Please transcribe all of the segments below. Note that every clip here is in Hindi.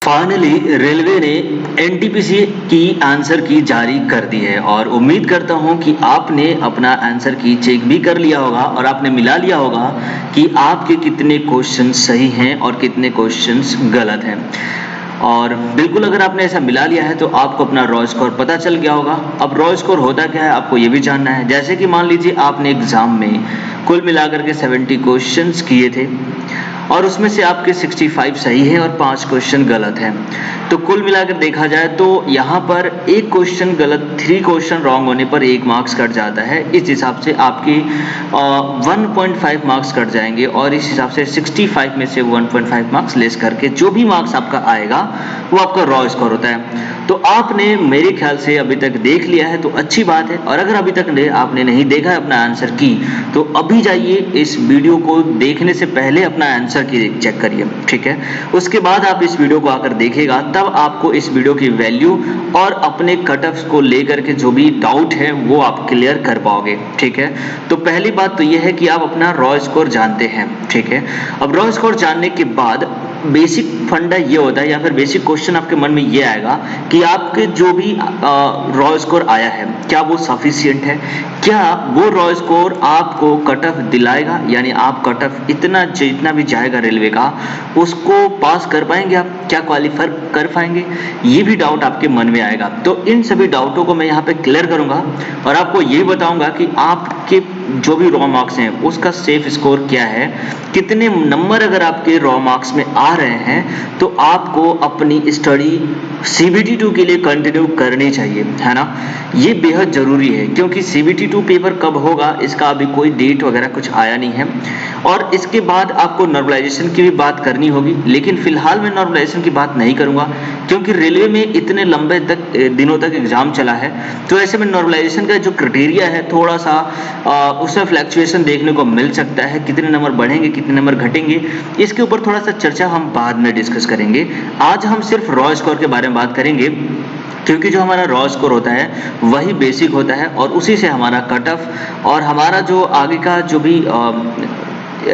फाइनली रेलवे ने एनटीपीसी की आंसर की जारी कर दी है और उम्मीद करता हूं कि आपने अपना आंसर की चेक भी कर लिया होगा और आपने मिला लिया होगा कि आपके कितने क्वेश्चन सही हैं और कितने क्वेश्चंस गलत हैं। और बिल्कुल अगर आपने ऐसा मिला लिया है तो आपको अपना रॉ स्कोर पता चल गया होगा। अब रॉ स्कोर होता क्या है आपको ये भी जानना है। जैसे कि मान लीजिए आपने एग्जाम में कुल मिलाकर के 70 क्वेश्चंस किए थे और उसमें से आपके 65 सही है और 5 क्वेश्चन गलत हैं। तो कुल मिलाकर देखा जाए तो यहाँ पर एक क्वेश्चन गलत, 3 क्वेश्चन रॉन्ग होने पर 1 मार्क्स कट जाता है। इस हिसाब से आपकी 1.5 मार्क्स कट जाएंगे और इस हिसाब से 65 में से 1.5 मार्क्स लेस करके जो भी मार्क्स आपका आएगा वो आपका रॉ स्कोर होता है। तो आपने मेरे ख्याल से अभी तक देख लिया है तो अच्छी बात है, और अगर अभी तक आपने नहीं देखा है अपना आंसर की तो अभी जाइए इस वीडियो को देखने से पहले अपना आंसर की चेक करिए, ठीक है। उसके बाद आप इस वीडियो को आकर देखिएगा, तब आपको इस वीडियो की वैल्यू और अपने कट ऑफ्स को लेकर के जो भी डाउट है वो आप क्लियर कर पाओगे, ठीक है। तो पहली बात तो ये है कि आप अपना रॉ स्कोर जानते हैं, ठीक है। अब रॉ स्कोर जानने के बाद बेसिक फंडा ये होता है या फिर बेसिक क्वेश्चन आपके मन में ये आएगा कि आपके जो भी रॉ स्कोर आया है क्या वो सफिशिएंट है, क्या वो रॉ स्कोर आपको कट ऑफ दिलाएगा, यानी आप कट ऑफ इतना जितना भी जाएगा रेलवे का उसको पास कर पाएंगे, आप क्या क्वालिफाई कर पाएंगे, ये भी डाउट आपके मन में आएगा। तो इन सभी डाउटों को मैं यहाँ पे क्लियर करूंगा और आपको ये बताऊंगा कि आपके जो भी रॉ मार्क्स हैं उसका सेफ स्कोर क्या है, कितने नंबर अगर आपके रॉ मार्क्स में आ रहे हैं तो आपको अपनी स्टडी CBT2 के लिए कंटिन्यू करनी चाहिए, है ना। ये बेहद जरूरी है क्योंकि CBT2 पेपर कब होगा इसका अभी कोई डेट वगैरह कुछ आया नहीं है। और इसके बाद आपको नॉर्मलाइजेशन की भी बात करनी होगी, लेकिन फिलहाल मैं नॉर्मलाइजेशन की बात नहीं करूंगा क्योंकि रेलवे में इतने लंबे दिनों तक एग्जाम चला है, तो ऐसे में नॉर्मलाइजेशन का जो क्राइटेरिया है थोड़ा सा उसमें फ्लैक्चुएशन देखने को मिल सकता है, कितने नंबर बढ़ेंगे कितने नंबर घटेंगे, इसके ऊपर थोड़ा सा चर्चा हम बाद में डिस्कस करेंगे। आज हम सिर्फ रॉ स्कोर के बारे में बात करेंगे क्योंकि जो हमारा रॉ स्कोर होता है वही बेसिक होता है और उसी से हमारा कट ऑफ और हमारा जो आगे का जो भी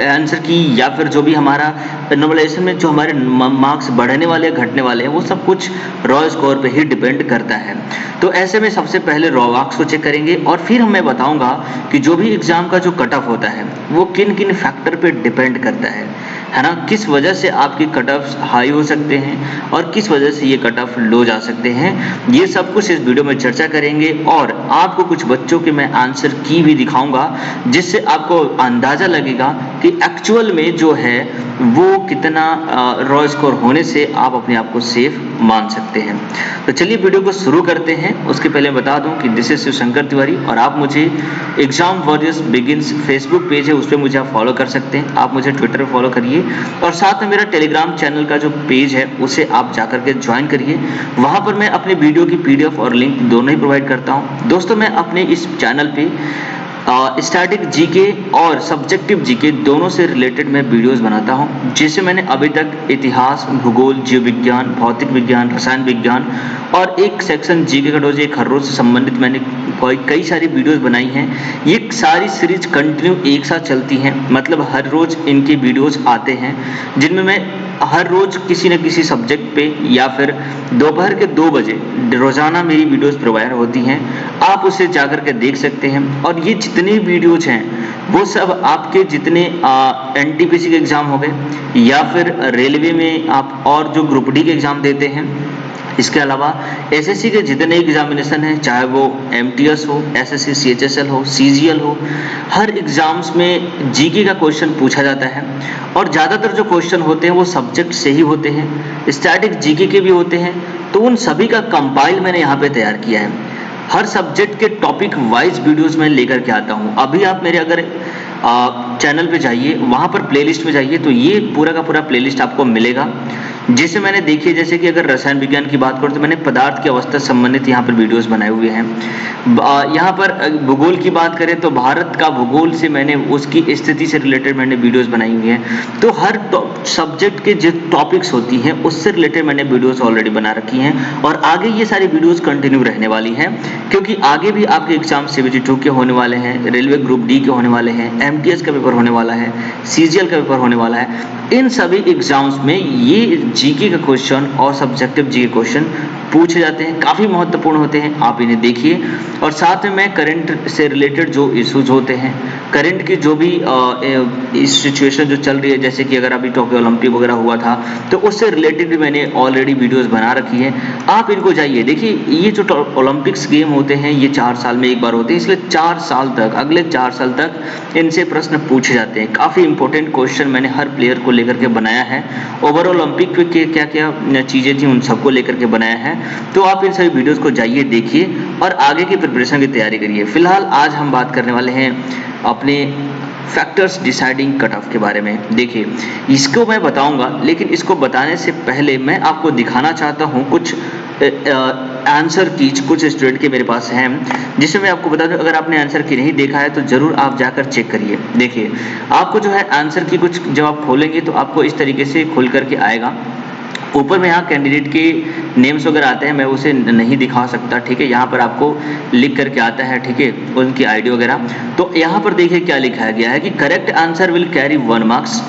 आंसर की या फिर जो भी हमारा नॉर्मलाइजेशन में जो हमारे मार्क्स बढ़ने वाले घटने वाले हैं वो सब कुछ रॉ स्कोर पे ही डिपेंड करता है। तो ऐसे में सबसे पहले रॉ मार्क्स को चेक करेंगे और फिर मैं बताऊंगा कि जो भी एग्जाम का जो कट ऑफ होता है वो किन किन फैक्टर पे डिपेंड करता है ना, किस वजह से आपकी कट ऑफ हाई हो सकते हैं और किस वजह से ये कट ऑफ लो जा सकते हैं, ये सब कुछ इस वीडियो में चर्चा करेंगे। और आपको कुछ बच्चों के मैं आंसर की भी दिखाऊंगा जिससे आपको अंदाजा लगेगा कि एक्चुअल में जो है वो कितना रॉ स्कोर होने से आप अपने आप को सेफ मान सकते हैं। तो चलिए वीडियो को शुरू करते हैं। उसके पहले बता दूं कि दिस इज शिवशंकर तिवारी और आप मुझे exam warriors begins Facebook page है उस पर मुझे आप फॉलो कर सकते हैं, आप मुझे ट्विटर पर फॉलो करिए और साथ में मेरा टेलीग्राम चैनल का जो पेज है उसे आप जाकर के ज्वाइन करिए। वहां पर मैं अपने वीडियो की PDF और लिंक दोनों ही प्रोवाइड करता हूं। दोस्तों मैं अपने इस चैनल पे स्टैटिक जीके और सब्जेक्टिव जीके दोनों से रिलेटेड मैं वीडियोस बनाता हूं, जिसे मैंने अभी तक इतिहास, भूगोल, जीव विज्ञान, भौतिक विज्ञान, रसायन विज्ञान और एक सेक्शन जीके का रोज एक हर रोज से संबंधित मैंने कई सारी वीडियोस बनाई हैं। ये सारी सीरीज कंटिन्यू एक साथ चलती हैं, मतलब हर रोज इनके वीडियोस आते हैं जिनमें मैं हर रोज किसी न किसी सब्जेक्ट पे या फिर दोपहर के 2 बजे रोजाना मेरी वीडियोस प्रोवाइड होती हैं, आप उसे जाकर के देख सकते हैं। और ये जितने वीडियोज हैं वो सब आपके जितने NTPC के एग्जाम हो गए या फिर रेलवे में आप और जो ग्रुप D के एग्जाम देते हैं, इसके अलावा SSC के जितने एग्जामिनेशन हैं, चाहे वो MTS हो, SSC CHSL हो, CGL हो, हर एग्जाम्स में जीके का क्वेश्चन पूछा जाता है और ज़्यादातर जो क्वेश्चन होते हैं वो सब्जेक्ट से ही होते हैं, स्टैटिक जीके के भी होते हैं। तो उन सभी का कंपाइल मैंने यहाँ पे तैयार किया है। हर सब्जेक्ट के टॉपिक वाइज वीडियोस में लेकर के आता हूँ। अभी आप मेरे अगर चैनल पे जाइए, वहाँ पर प्लेलिस्ट में जाइए तो ये पूरा का पूरा प्लेलिस्ट आपको मिलेगा, जिसे मैंने देखिए जैसे कि अगर रसायन विज्ञान की बात करूँ तो मैंने पदार्थ की अवस्था संबंधित यहाँ पर वीडियोस बनाए हुए हैं। यहाँ पर भूगोल की बात करें तो भारत का भूगोल से मैंने उसकी स्थिति से रिलेटेड मैंने वीडियोस बनाई हुई हैं। तो हर सब्जेक्ट के जो टॉपिक्स होती हैं उससे रिलेटेड मैंने वीडियोस ऑलरेडी बना रखी हैं और आगे ये सारी वीडियोस कंटिन्यू रहने वाली हैं क्योंकि आगे भी आपके एग्जाम CBT2 के होने वाले हैं, रेलवे ग्रुप D के होने वाले हैं, MTS का पेपर होने वाला है, CGL का पेपर होने वाला है। इन सभी एग्जाम्स में ये जीके का क्वेश्चन और सब्जेक्टिव जीके क्वेश्चन पूछे जाते हैं, काफ़ी महत्वपूर्ण होते हैं, आप इन्हें देखिए। और साथ में मैं करंट से रिलेटेड जो इश्यूज होते हैं, करंट की जो भी इस सिचुएशन जो चल रही है, जैसे कि अगर अभी टोक्यो ओलंपिक वगैरह हुआ था तो उससे रिलेटेड भी मैंने ऑलरेडी वीडियोस बना रखी है, आप इनको जाइए देखिए। ये जो ओलंपिक्स गेम होते हैं ये 4 साल में एक बार होते हैं, इसलिए 4 साल तक, अगले 4 साल तक इनसे प्रश्न पूछे जाते हैं। काफ़ी इंपॉर्टेंट क्वेश्चन मैंने हर प्लेयर को लेकर के बनाया है, ओवरऑल ओलंपिक के क्या क्या चीज़ें थी उन सबको लेकर के बनाया है। तो आप इन सभी वीडियोस को जाइए देखिए और आगे की प्रिपरेशन की तैयारी करिए। फिलहाल आज हम बात करने वाले हैं अपने फैक्टर्स डिसाइडिंग कट ऑफ के बारे में। देखिए इसको मैं बताऊंगा, लेकिन इसको बताने से पहले मैं आपको दिखाना चाहता हूं कुछ आंसर कीज कुछ स्टूडेंट के मेरे पास हैं, जिसमें मैं आपको बता दूं, अगर आपने आंसर की नहीं देखा है तो जरूर आप जाकर चेक करिए। देखिए आपको जो है आंसर की कुछ जब आप खोलेंगे तो आपको इस तरीके से खुल करके आएगा। ऊपर में यहाँ कैंडिडेट के नेम्स वगैरह आते हैं, मैं उसे नहीं दिखा सकता, ठीक है। यहाँ पर आपको लिख करके आता है, ठीक है, उनकी आईडी वगैरह। तो यहाँ पर देखिए क्या लिखा गया है कि correct answer will carry 1 marks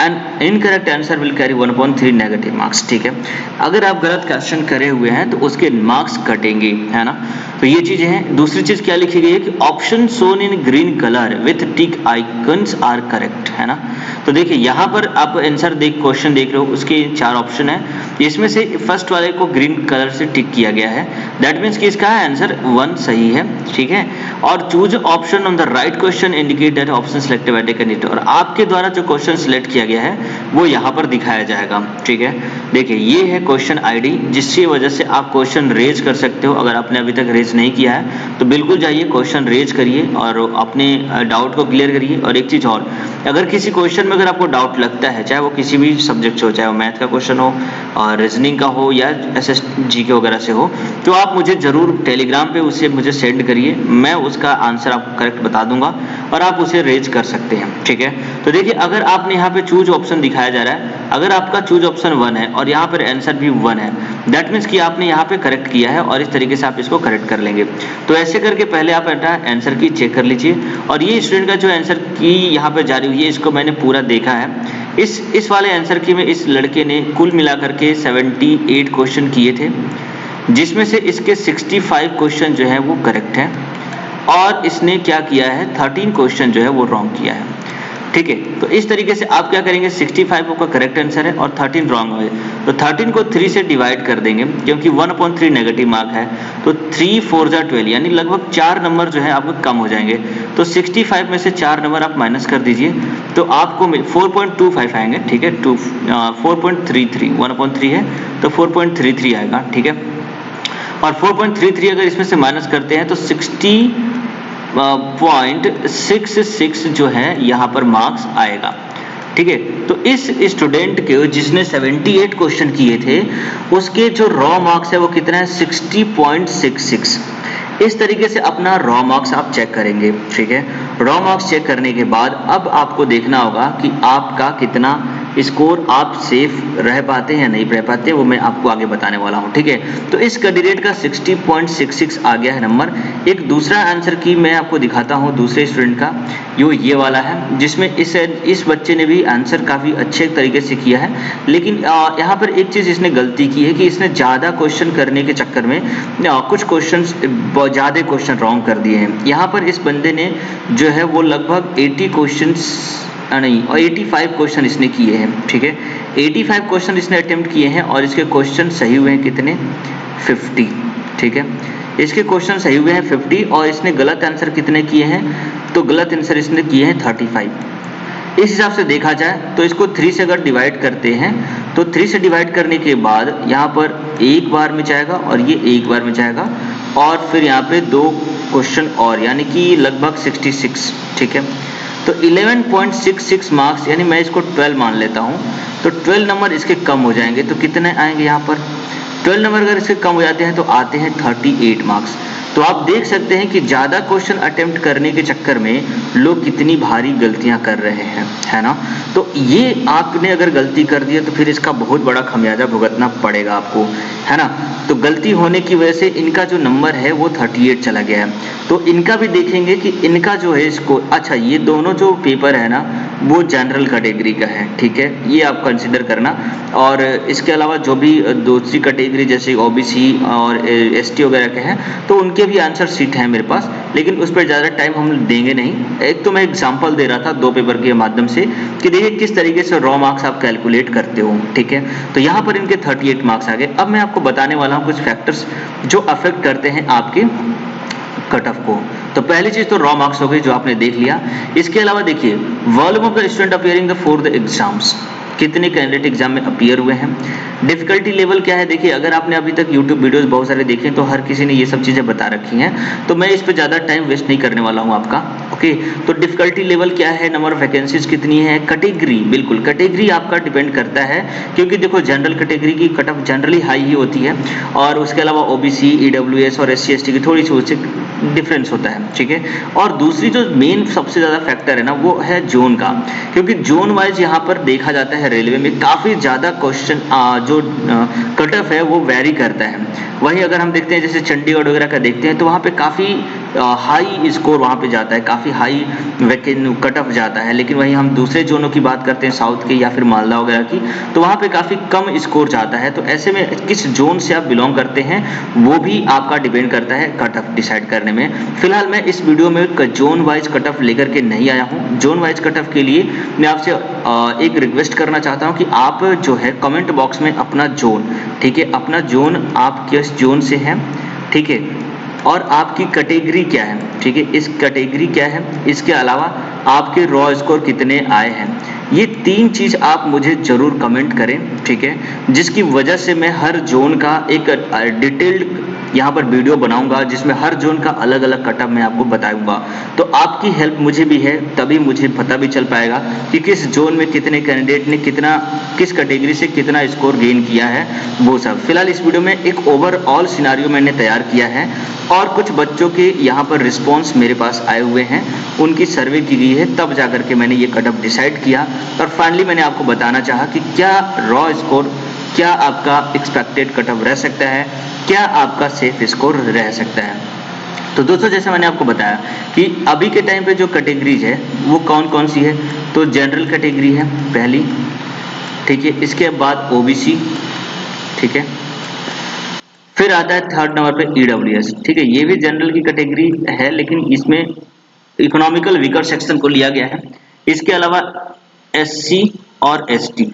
and incorrect answer will carry 1/3 negative marks, ठीक है। अगर आप गलत क्वेश्चन करे हुए हैं तो उसके मार्क्स कटेंगे, है ना। तो ये चीजें हैं। दूसरी चीज क्या लिखी गई है कि option shown in green colour with tick icons are correct, है ना। तो देखिए यहाँ पर आप आंसर क्वेश्चन देख रहे हो, उसके 4 ऑप्शन है, इसमें से फर्स्ट वाले को ग्रीन कलर से टिक किया गया है, दैट मीन्स कि इसका आंसर 1 सही है, ठीक है। और choose option on the right question indicate that option selected by the candidate, और आपके द्वारा जो क्वेश्चन सिलेक्ट किया गया है वो यहाँ पर दिखाया जाएगा, ठीक है। देखिए ये है क्वेश्चन आईडी, जिसकी वजह से आप क्वेश्चन रेज कर सकते हो। अगर आपने अभी तक रेज नहीं किया है तो बिल्कुल जाइए क्वेश्चन रेज करिए और अपने डाउट को क्लियर करिए। और एक चीज और, अगर किसी क्वेश्चन में अगर आपको डाउट लगता है, चाहे वो किसी भी सब्जेक्ट से हो, चाहे वो मैथ का क्वेश्चन हो और रीजनिंग का हो या SSG के वगैरह से हो, तो आप मुझे जरूर टेलीग्राम पे उसे मुझे सेंड करिए, मैं उसका आंसर आपको करेक्ट बता दूंगा और आप उसे रेज कर सकते हैं, ठीक है। तो देखिए अगर आपने यहाँ पे चूज ऑप्शन दिखाया जा रहा है, अगर आपका चूज ऑप्शन 1 है और यहाँ पर आंसर भी 1 है, दैट मीन्स कि आपने यहाँ पे करेक्ट किया है और इस तरीके से आप इसको करेक्ट कर लेंगे। तो ऐसे करके पहले आप आंसर की चेक कर लीजिए। और ये स्टूडेंट का जो आंसर की यहाँ पे जारी हुई है, इसको मैंने पूरा देखा है। इस वाले आंसर की में इस लड़के ने कुल मिलाकर के 78 क्वेश्चन किए थे, जिसमें से इसके 65 क्वेश्चन जो है वो करेक्ट है और इसने क्या किया है, 13 क्वेश्चन जो है वो रॉन्ग किया है, ठीक है। तो इस तरीके से आप क्या करेंगे, 65 का करेक्ट आंसर है और 13 रॉन्ग है, तो 13 को 3 से डिवाइड कर देंगे, क्योंकि 1/3 नेगेटिव मार्क है, तो 3 4 जा 12, यानी लगभग 4 नंबर जो है आपको कम हो जाएंगे। तो 65 में से 4 नंबर आप माइनस कर दीजिए तो आपको 4.25 आएंगे, ठीक है। 4.33, 1/3 है तो 4.33 आएगा, ठीक है। और 4.33 अगर इसमें से माइनस करते हैं तो 60.66 जो है यहाँ पर मार्क्स आएगा, ठीक है। तो इस स्टूडेंट के जिसने 78 क्वेश्चन किए थे, उसके जो रॉ मार्क्स है वो कितना है, 60.66। इस तरीके से अपना रॉ मार्क्स आप चेक करेंगे, ठीक है। रॉ मार्क्स चेक करने के बाद अब आपको देखना होगा कि आपका कितना स्कोर आप सेफ रह पाते हैं या नहीं रह पाते, वो मैं आपको आगे बताने वाला हूं, ठीक है। तो इस कैंडिडेट का 60.66 आ गया है नंबर। एक दूसरा आंसर की मैं आपको दिखाता हूं दूसरे स्टूडेंट का, ये वाला है, जिसमें इस बच्चे ने भी आंसर काफी अच्छे तरीके से किया है। लेकिन यहाँ पर एक चीज इसने गलती की है कि इसने ज्यादा क्वेश्चन करने के चक्कर में कुछ क्वेश्चन ज्यादा क्वेश्चन रॉन्ग कर दिए हैं। यहाँ पर इस बंदे ने जो है वो लगभग 80 क्वेश्चन नहीं और 85 क्वेश्चन इसने किए हैं, ठीक है। 85 क्वेश्चन इसने अटेम्प्ट किए हैं और इसके क्वेश्चन सही हुए हैं कितने, 50, ठीक है। इसके क्वेश्चन सही हुए हैं 50 और इसने गलत आंसर कितने किए हैं, तो गलत आंसर इसने किए हैं 35। इस हिसाब से देखा जाए तो इसको 3 से अगर डिवाइड करते हैं तो 3 से डिवाइड करने के बाद यहाँ पर एक बार में जाएगा और ये एक बार में जाएगा और फिर यहाँ पे 2 क्वेश्चन और, यानी कि लगभग 66, ठीक है। तो 11.66 मार्क्स, यानी मैं इसको 12 मान लेता हूँ, तो 12 नंबर इसके कम हो जाएंगे। तो कितने आएंगे यहाँ पर, 12 नंबर अगर इसके कम हो जाते हैं तो आते हैं 38 मार्क्स। तो आप देख सकते हैं कि ज़्यादा क्वेश्चन अटेम्प्ट करने के चक्कर में लोग कितनी भारी गलतियां कर रहे हैं, है ना। तो ये आपने अगर गलती कर दी है तो फिर इसका बहुत बड़ा खमियाजा भुगतना पड़ेगा आपको, है ना। तो गलती होने की वजह से इनका जो नंबर है वो 38 चला गया है। तो इनका भी देखेंगे कि इनका जो है इसको, अच्छा ये दोनों जो पेपर है ना वो जनरल कैटेगरी का है, ठीक है, ये आप कंसिडर करना। और इसके अलावा जो भी दूसरी कैटेगरी जैसे ओबीसी और एसटी वगैरह के हैं तो उनके भी आंसर शीट है मेरे पास, लेकिन उस पर ज़्यादा टाइम हम देंगे नहीं। एक तो मैं एग्जांपल दे रहा था 2 पेपर के माध्यम से कि देखिए किस तरीके से रॉ मार्क्स आप कैलकुलेट करते हो, ठीक है। तो यहाँ पर इनके 38 मार्क्स आ गए। अब मैं आपको बताने वाला हूँ कुछ फैक्टर्स जो अफेक्ट करते हैं आपके कट ऑफ को। तो पहली चीज तो रॉ मार्क्स हो गई जो आपने देख लिया। इसके अलावा देखिए volume of the student appearing for the exams, कितने कैंडिडेट एग्जाम में अपियर हुए हैं। डिफिकल्टी लेवल क्या है, देखिए अगर आपने अभी तक यूट्यूब वीडियोस बहुत सारे देखे हैं तो हर किसी ने ये सब चीजें बता रखी हैं, तो मैं इस पर ज्यादा टाइम वेस्ट नहीं करने वाला हूं आपका। ओके, तो डिफिकल्टी लेवल क्या है, नंबर ऑफ वैकेंसीज कितनी है, कैटेगरी, बिल्कुल कैटेगरी आपका डिपेंड करता है, क्योंकि देखो जनरल कैटेगरी की कट ऑफ जनरली हाई ही होती है, और उसके अलावा ओबीसी, ईडब्ल्यूएस और एससी एसटी की थोड़ी सी उससे डिफरेंस होता है, ठीक है। और दूसरी जो मेन सबसे ज्यादा फैक्टर है ना वो है जोन का, क्योंकि जोन वाइज यहाँ पर देखा जाता है रेलवे में काफी ज्यादा क्वेश्चन जो कट ऑफ है वो वेरी करता है। वहीं अगर हम देखते हैं जैसे चंडीगढ़ वगैरह का देखते हैं तो वहाँ पे काफी हाई स्कोर वहाँ पे जाता है, काफी हाई कट ऑफ जाता है। लेकिन वहीं हम दूसरे जोनों की बात करते हैं साउथ के या फिर मालदा वगैरह की, तो वहाँ पे काफी कम स्कोर जाता है। तो ऐसे में किस जोन से आप बिलोंग करते हैं वो भी आपका डिपेंड करता है कट ऑफ डिसाइड करने में। फिलहाल मैं इस वीडियो में जोन वाइज कट ऑफ लेकर के नहीं आया हूँ। जोन वाइज कट ऑफ के लिए मैं आपसे एक रिक्वेस्ट करना चाहता हूँ कि आप जो है कमेंट बॉक्स में अपना जोन, ठीक है, अपना जोन आप किस जोन से हैं, ठीक है, और आपकी कैटेगरी क्या है, ठीक है, इस कैटेगरी क्या है, इसके अलावा आपके रॉ स्कोर कितने आए हैं, ये 3 चीज आप मुझे जरूर कमेंट करें, ठीक है, जिसकी वजह से मैं हर जोन का एक डिटेल्ड यहाँ पर वीडियो बनाऊंगा जिसमें हर जोन का अलग अलग कट ऑफ मैं आपको बताऊंगा। तो आपकी हेल्प मुझे भी है, तभी मुझे पता भी चल पाएगा कि किस जोन में कितने कैंडिडेट ने कितना, किस कैटेगरी से कितना स्कोर गेन किया है वो सब। फिलहाल इस वीडियो में एक ओवरऑल सिनारियो मैंने तैयार किया है और कुछ बच्चों के यहाँ पर रिस्पॉन्स मेरे पास आए हुए हैं, उनकी सर्वे की गई है, तब जाकर के मैंने ये कट ऑफ डिसाइड किया। और फाइनली मैंने आपको बताना चाहा कि क्या रॉ स्कोर, क्या आपका एक्सपेक्टेड कट ऑफ रह सकता है, क्या आपका सेफ स्कोर रह सकता है। तो दोस्तों जैसे मैंने आपको बताया कि अभी के टाइम पे जो कैटेगरीज है वो कौन कौन सी है, तो जनरल कैटेगरी है पहली, ठीक है, इसके बाद ओबीसी, ठीक है, फिर आता है थर्ड नंबर पे ईडब्ल्यूएस, ठीक है, ये भी जनरल की कैटेगरी है लेकिन इसमें इकोनॉमिकल वीकर सेक्शन को लिया गया है। इसके अलावा एससी और एसटी,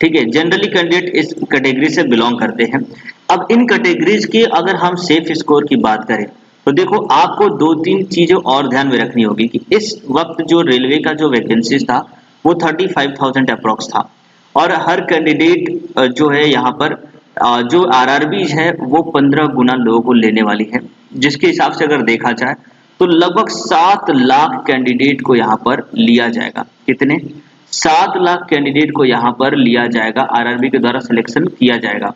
ठीक है, जनरली कैंडिडेट इस कैटेगरी से बिलोंग करते हैं। अब इन कैटेगरीज के अगर हम सेफ स्कोर की बात करें तो देखो आपको 2-3 चीजें और ध्यान में रखनी होगी कि इस वक्त जो रेलवे का जो वैकेंसीज था वो 35,000 अप्रोक्स था, और हर कैंडिडेट जो है यहाँ पर जो आरआरबीज है वो 15 गुना लोगों को लेने वाली है, जिसके हिसाब से अगर देखा जाए तो लगभग 7 लाख कैंडिडेट को यहाँ पर लिया जाएगा। कितने? 7 लाख कैंडिडेट को यहाँ पर लिया जाएगा, आरआरबी के द्वारा सिलेक्शन किया जाएगा।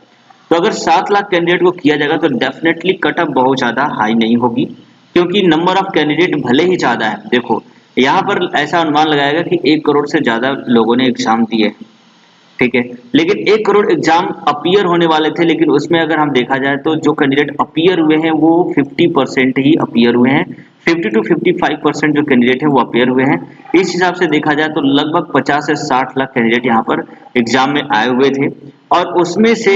तो अगर 7 लाख कैंडिडेट को किया जाएगा तो डेफिनेटली कट ऑफ बहुत ज्यादा हाई नहीं होगी, क्योंकि नंबर ऑफ कैंडिडेट भले ही ज्यादा है। देखो यहाँ पर ऐसा अनुमान लगाएगा कि 1 करोड़ से ज्यादा लोगों ने एग्जाम दिए, ठीक है, लेकिन 1 करोड़ एग्जाम अपीयर होने वाले थे, लेकिन उसमें अगर हम देखा जाए तो जो कैंडिडेट अपीयर हुए हैं वो 50% ही अपीयर हुए हैं, 50 to 55% जो कैंडिडेट है वो अपीयर हुए हैं। इस हिसाब से देखा जाए तो लगभग 50 से 60 लाख कैंडिडेट यहाँ पर एग्जाम में आए हुए थे, और उसमें से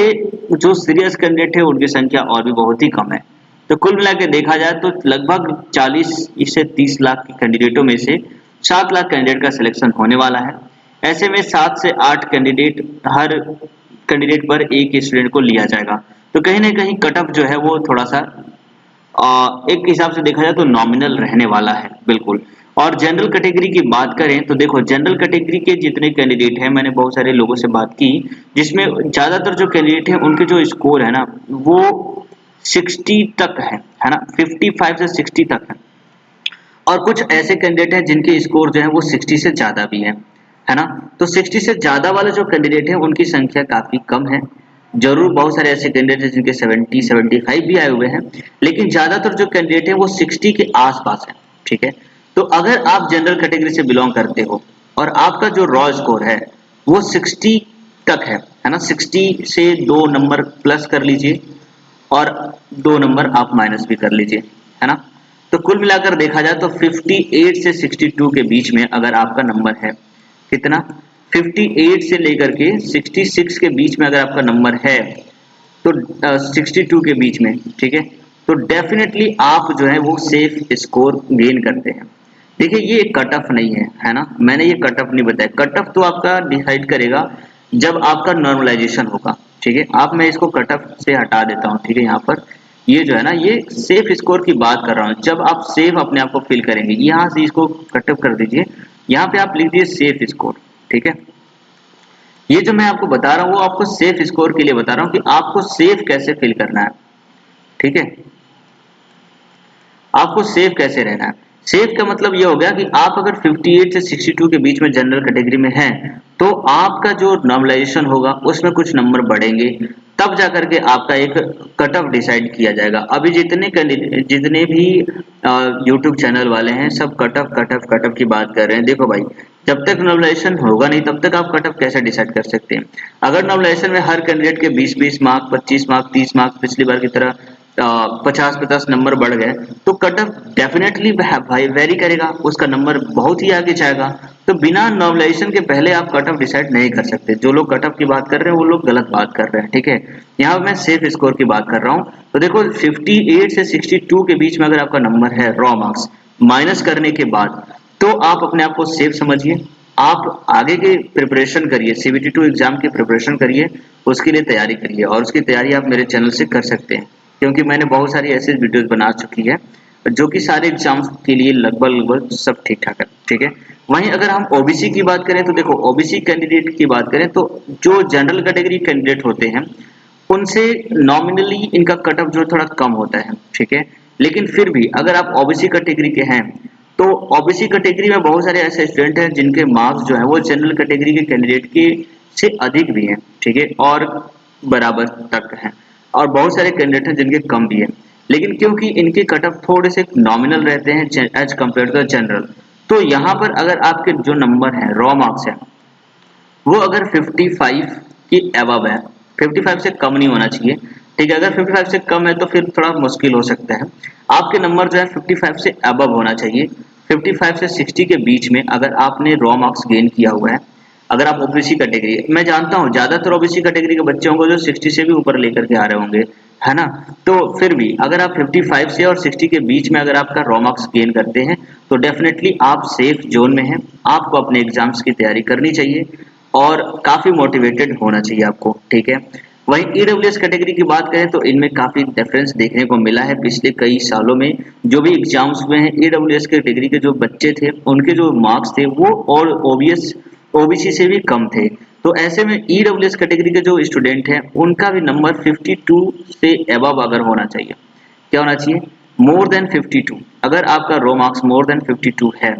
जो सीरियस कैंडिडेट है उनकी संख्या और भी बहुत ही कम है। तो कुल मिला के देखा जाए तो लगभग 40 से 30 लाख के कैंडिडेटों में से 7 लाख कैंडिडेट का सिलेक्शन होने वाला है। ऐसे में 7 से 8 कैंडिडेट, हर कैंडिडेट पर एक स्टूडेंट को लिया जाएगा। तो कहीं ना कहीं कट ऑफ जो है वो थोड़ा सा एक हिसाब से देखा जाए तो नॉमिनल रहने वाला है, बिल्कुल। और जनरल कैटेगरी की बात करें तो देखो जनरल कैटेगरी के जितने कैंडिडेट हैं, मैंने बहुत सारे लोगों से बात की जिसमें ज्यादातर जो कैंडिडेट हैं उनके जो स्कोर है ना वो 60 तक है ना, 55 से 60 तक है, और कुछ ऐसे कैंडिडेट हैं जिनके स्कोर जो है वो 60 से ज्यादा भी है ना। तो 60 से ज्यादा वाले जो कैंडिडेट हैं उनकी संख्या काफी कम है। जरूर बहुत सारे ऐसे कैंडिडेट हैं जिनके 70-75 भी आए हुए हैं, लेकिन ज्यादातर जो कैंडिडेट है वो 60 के आसपास है, ठीक है। तो अगर आप जनरल कैटेगरी से बिलोंग करते हो और आपका जो रॉ स्कोर है वो 60 तक है ना, 60 से 2 नंबर प्लस कर लीजिए और 2 नंबर आप माइनस भी कर लीजिए, है ना। तो कुल मिलाकर देखा जाए तो 58 से 62 के बीच में अगर आपका नंबर है कितना 58 से लेकर के 66 के बीच में अगर आपका नंबर है तो 62 के बीच में, ठीक है, तो डेफिनेटली आप जो है वो सेफ स्कोर गेन करते हैं। देखिए ये कट ऑफ नहीं है, है ना, मैंने ये कट ऑफ नहीं बताया। कट ऑफ तो आपका डिसाइड करेगा जब आपका नॉर्मलाइजेशन होगा, ठीक है। आप मैं इसको कट ऑफ से हटा देता हूँ, ठीक है। यहाँ पर ये जो है ना, ये सेफ स्कोर की बात कर रहा हूँ। जब आप सेफ अपने आप को फील करेंगे, यहाँ से इसको कट ऑफ कर दीजिए, यहाँ पे आप लिख दीजिए सेफ स्कोर, ठीक है। ये जो मैं आपको बता रहा हूँ वो आपको सेफ स्कोर के लिए बता रहा हूँ कि आपको सेफ कैसे फील करना है, ठीक है। आपको सेफ कैसे रहना है। सेफ का मतलब ये हो गया कि आप अगर 58 से 62 के बीच में जनरल कैटेगरी में हैं तो आपका जो नॉर्मलाइजेशन होगा उसमें कुछ नंबर बढ़ेंगे, तब जाकर के आपका एक कट ऑफ डिसाइड किया जाएगा। अभी जितने भी यूट्यूब चैनल वाले हैं सब कट ऑफ की बात कर रहे हैं। देखो भाई, जब तक नॉर्मलाइजेशन होगा नहीं तब तक आप कट ऑफ कैसे डिसाइड कर सकते हैं। अगर नॉर्मलाइजेशन में हर कैंडिडेट के 20-20 मार्क, 25 मार्क, 30 मार्क पिछली बार की तरह 50-50 नंबर बढ़ गए तो कट ऑफ डेफिनेटली भाई वेरी करेगा, उसका नंबर बहुत ही आगे जाएगा। तो बिना नॉर्मलाइजेशन के पहले आप कट ऑफ डिसाइड नहीं कर सकते। जो लोग कट ऑफ की बात कर रहे हैं वो लोग गलत बात कर रहे हैं, ठीक है। यहाँ मैं सेफ स्कोर की बात कर रहा हूँ। तो देखो 58 से 62 के बीच में अगर आपका नंबर है रॉ मार्क्स माइनस करने के बाद, तो आप अपने आप को सेफ समझिए। आप आगे की प्रिपरेशन करिए, CBT2 एग्जाम की प्रिपरेशन करिए, उसके लिए तैयारी करिए, और उसकी तैयारी आप मेरे चैनल से कर सकते हैं, क्योंकि मैंने बहुत सारी ऐसी वीडियोस बना चुकी है जो कि सारे एग्जाम्स के लिए लगभग सब ठीक ठाक है, ठीक है। वहीं अगर हम ओबीसी की बात करें तो देखो, ओबीसी कैंडिडेट की बात करें तो जो जनरल कैटेगरी कैंडिडेट होते हैं उनसे नॉमिनली इनका कट ऑफ जो थोड़ा कम होता है, ठीक है। लेकिन फिर भी अगर आप ओबीसी कैटेगरी के हैं तो ओबीसी कैटेगरी में बहुत सारे ऐसे स्टूडेंट हैं जिनके मार्क्स जो है वो जनरल कैटेगरी के कैंडिडेट के से अधिक भी हैं, ठीक है, और बराबर तक हैं, और बहुत सारे कैंडिडेट हैं जिनके कम भी है। लेकिन क्योंकि इनके कट ऑफ थोड़े से नॉमिनल रहते हैं एज कम्पेयर टू जनरल, तो यहाँ पर अगर आपके जो नंबर है रॉ मार्क्स है वो अगर 55 की एबव है, 55 से कम नहीं होना चाहिए, ठीक है। अगर 55 से कम है तो फिर थोड़ा मुश्किल हो सकता है। आपके नंबर जो है 55 से अबव होना चाहिए। 55 से 60 के बीच में अगर आपने रॉ मार्क्स गेन किया हुआ है, अगर आप ओबीसी कैटेगरी, मैं जानता हूँ ज्यादातर ओबीसी कैटेगरी के बच्चे होंगे जो 60 से भी ऊपर लेकर के आ रहे होंगे, है ना। तो फिर भी अगर आप 55 से और 60 के बीच में अगर आपका रॉ मार्क्स गेन करते हैं तो डेफिनेटली आप सेफ जोन में हैं। आपको अपने एग्जाम्स की तैयारी करनी चाहिए और काफी मोटिवेटेड होना चाहिए आपको, ठीक है। वहीं ईडब्ल्यूएस कैटेगरी की बात करें तो इनमें काफी डिफरेंस देखने को मिला है पिछले कई सालों में। जो भी एग्जाम्स हुए हैं ईडब्ल्यूएस कैटेगरी के जो बच्चे थे उनके जो मार्क्स थे वो और ओबीसी से भी कम थे। तो ऐसे में ईडब्ल्यूएस कैटेगरी के जो स्टूडेंट हैं उनका भी नंबर 52 से अबव अगर होना चाहिए। क्या होना चाहिए? More than 52। अगर आपका रो मार्क्स मोर देन 52 है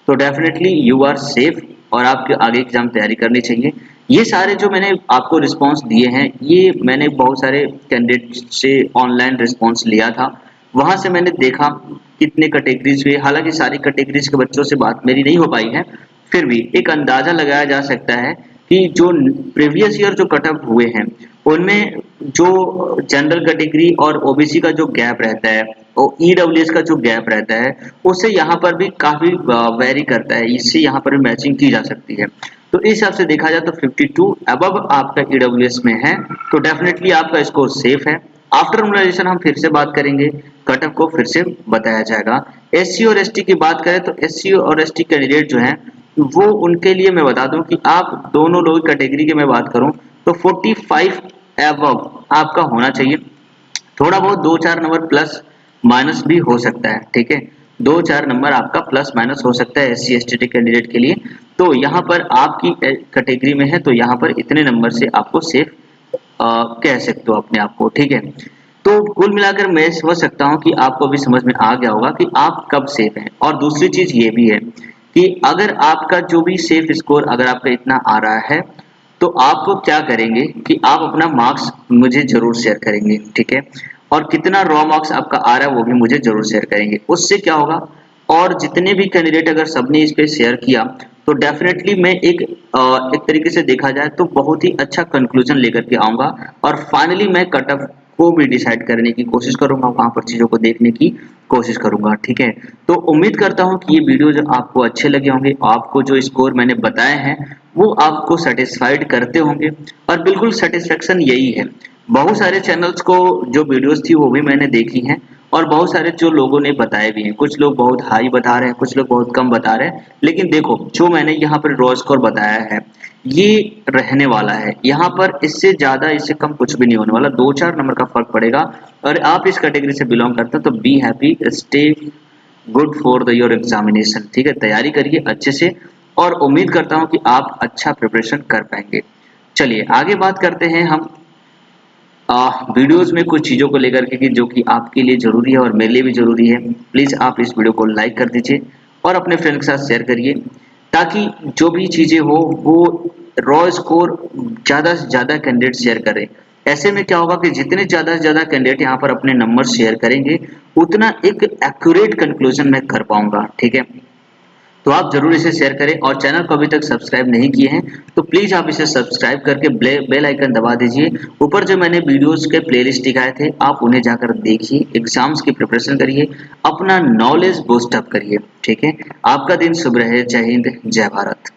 तो डेफिनेटली यू आर सेफ और आपके आगे एग्जाम तैयारी करनी चाहिए। ये सारे जो मैंने आपको रिस्पांस दिए हैं ये मैंने बहुत सारे कैंडिडेट से ऑनलाइन रिस्पांस लिया था, वहां से मैंने देखा कितने कैटेगरीज हुए। हालांकि सारी कैटेगरीज के बच्चों से बात मेरी नहीं हो पाई है, फिर भी एक अंदाजा लगाया जा सकता है कि जो प्रीवियस ईयर जो कट ऑफ हुए हैं उनमें जो जनरल कैटेगरी और ओबीसी का जो गैप रहता है और ईडब्ल्यूएस का जो गैप रहता है उससे यहाँ पर भी काफी वेरी करता है, इससे यहाँ पर भी मैचिंग की जा सकती है। तो इस हिसाब से देखा जाए तो 52 अबव आपका ईडब्ल्यूएस में है तो डेफिनेटली आपका स्कोर सेफ है। आफ्टर नॉर्मलाइजेशन हम फिर से बात करेंगे, कट ऑफ को फिर से बताया जाएगा। एससी और एसटी की बात करें तो एससी और एसटी कैंडिडेट जो हैं वो उनके लिए मैं बता दूं कि आप दोनों लोग कैटेगरी की मैं बात करूं तो 45 अबव आपका होना चाहिए। थोड़ा बहुत 2-4 नंबर प्लस माइनस भी हो सकता है, ठीक है, 2-4 नंबर आपका प्लस माइनस हो सकता है एससी एसटी कैंडिडेट के लिए। तो यहाँ पर आपकी कैटेगरी में है तो यहाँ पर इतने नंबर से आपको सेफ कह सकते हो अपने आप को, ठीक है। तो कुल मिलाकर मैं समझ सकता हूँ कि आपको भी समझ में आ गया होगा कि आप कब सेफ हैं। और दूसरी चीज ये भी है कि अगर आपका जो भी सेफ स्कोर अगर आपका इतना आ रहा है तो आप क्या करेंगे कि आप अपना मार्क्स मुझे जरूर शेयर करेंगे, ठीक है, और कितना रॉ मार्क्स आपका आ रहा है वो भी मुझे जरूर शेयर करेंगे। उससे क्या होगा, और जितने भी कैंडिडेट अगर सबने इस पे शेयर किया तो डेफिनेटली मैं एक तरीके से देखा जाए तो बहुत ही अच्छा कंक्लूजन लेकर के आऊंगा और फाइनली मैं कट ऑफ को भी डिसाइड करने की कोशिश करूंगा, वहां पर चीजों को देखने की कोशिश करूंगा, ठीक है। तो उम्मीद करता हूं कि ये वीडियो जो आपको अच्छे लगे होंगे, आपको जो स्कोर मैंने बताए हैं वो आपको सेटिस्फाइड करते होंगे, और बिल्कुल सेटिस्फेक्शन यही है। बहुत सारे चैनल्स को जो वीडियोस थी वो भी मैंने देखी हैं, और बहुत सारे जो लोगों ने बताए भी हैं, कुछ लोग बहुत हाई बता रहे हैं, कुछ लोग बहुत कम बता रहे हैं, लेकिन देखो जो मैंने यहाँ पर रॉ स्कोर बताया है ये रहने वाला है। यहाँ पर इससे ज्यादा इससे कम कुछ भी नहीं होने वाला, 2-4 नंबर का फर्क पड़ेगा। और आप इस कैटेगरी से बिलोंग करते हैं तो be happy, stay good for the your examination, ठीक है। तैयारी करिए अच्छे से, और उम्मीद करता हूँ कि आप अच्छा प्रिपरेशन कर पाएंगे। चलिए आगे बात करते हैं हम वीडियोस में कुछ चीज़ों को लेकर के कि जो कि आपके लिए ज़रूरी है और मेरे लिए भी ज़रूरी है। प्लीज़ आप इस वीडियो को लाइक कर दीजिए और अपने फ्रेंड के साथ शेयर करिए, ताकि जो भी चीज़ें हो वो रॉ स्कोर ज़्यादा से ज़्यादा कैंडिडेट शेयर करें। ऐसे में क्या होगा कि जितने ज़्यादा से ज़्यादा कैंडिडेट यहाँ पर अपने नंबर शेयर करेंगे, उतना एक एक्यूरेट कंक्लूजन मैं कर पाऊंगा, ठीक है। तो आप जरूर इसे शेयर करें, और चैनल को अभी तक सब्सक्राइब नहीं किए हैं तो प्लीज आप इसे सब्सक्राइब करके बेल आइकन दबा दीजिए। ऊपर जो मैंने वीडियोस के प्लेलिस्ट दिखाए थे आप उन्हें जाकर देखिए, एग्जाम्स की प्रिपरेशन करिए, अपना नॉलेज बूस्ट अप करिए, ठीक है। आपका दिन शुभ रहे। जय हिंद, जय भारत।